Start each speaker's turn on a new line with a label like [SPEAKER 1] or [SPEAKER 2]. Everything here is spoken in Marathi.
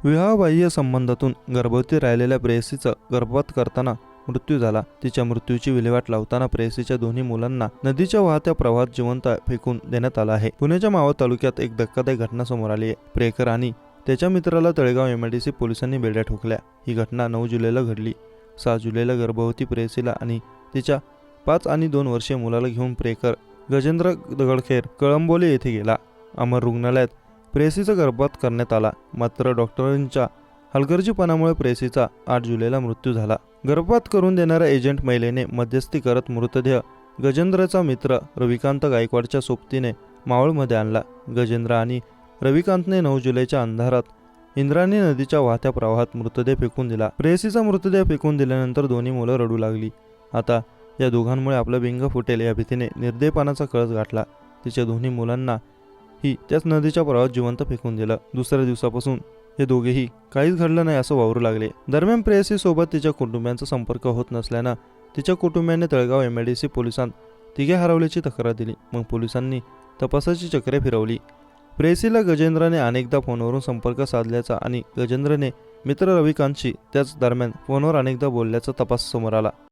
[SPEAKER 1] विवाहबाह्य संबंधातून गर्भवती राहिलेल्या प्रेयसीचा गर्भपात करताना मृत्यू झाला। तिच्या मृत्यूची विल्हेवाट लावताना प्रेयसीच्या दोन्ही मुलांना नदीच्या वाहत्या प्रवाहात जिवंत फेकून देण्यात आला आहे। पुण्याच्या मावळ तालुक्यात एक धक्कादायक घटना समोर आली आहे। प्रियकर आणि त्याच्या मित्राला तळेगाव एमआयडीसी पोलिसांनी बेड्या ठोकल्या। ही घटना 9 जुलैला घडली। 6 जुलैला गर्भवती प्रेयसीला आणि तिच्या 5 आणि 2 वर्षीय मुलाला घेऊन प्रियकर गजेंद्र दगडखेर कळंबोली येथे गेला। अमर रुग्णालयात प्रेयसीचा गर्भपात करण्यात आला, मात्र डॉक्टरांच्या हलगर्जीपणामुळे प्रेयसीचा 8 जुलैला मृत्यू झाला। गर्भपात करून देणाऱ्या एजंट महिलेने मध्यस्थी करत मृतदेह गजेंद्रचा मित्र रविकांत गायकवाडच्या सोबतीने मावळमध्ये आणला। गजेंद्र आणि रविकांतने 9 जुलैच्या अंधारात इंद्रायणी नदीच्या वाहत्या प्रवाहात मृतदेह फेकून दिला। प्रेयसीचा मृतदेह फेकून दिल्यानंतर दोन्ही मुलं रडू लागली। आता या दोघांमुळे आपलं बिंग फुटेल या भीतीने निर्दयपणाचा कळस गाठला। तिच्या दोन्ही मुलांना ही त्याच नदीच्या प्रवाहात जिवंत फेकून दिलं। दुसऱ्या दिवसापासून हे दोघेही काहीच घडलं नाही असं वावरू लागले। दरम्यान प्रेयसी सोबत तिच्या कुटुंबियांचा संपर्क होत नसल्यानं तिच्या कुटुंबियांनी तळेगाव एमआयडीसी पोलिसांत तिघे हरवल्याची तक्रार दिली। मग पोलिसांनी तपासाची चक्रे फिरवली। प्रेयसीला गजेंद्रने अनेकदा फोनवरून संपर्क साधल्याचा आणि गजेंद्रने मित्र रविकांतशी त्याच दरम्यान फोनवर अनेकदा बोलल्याचा तपास समोर आला।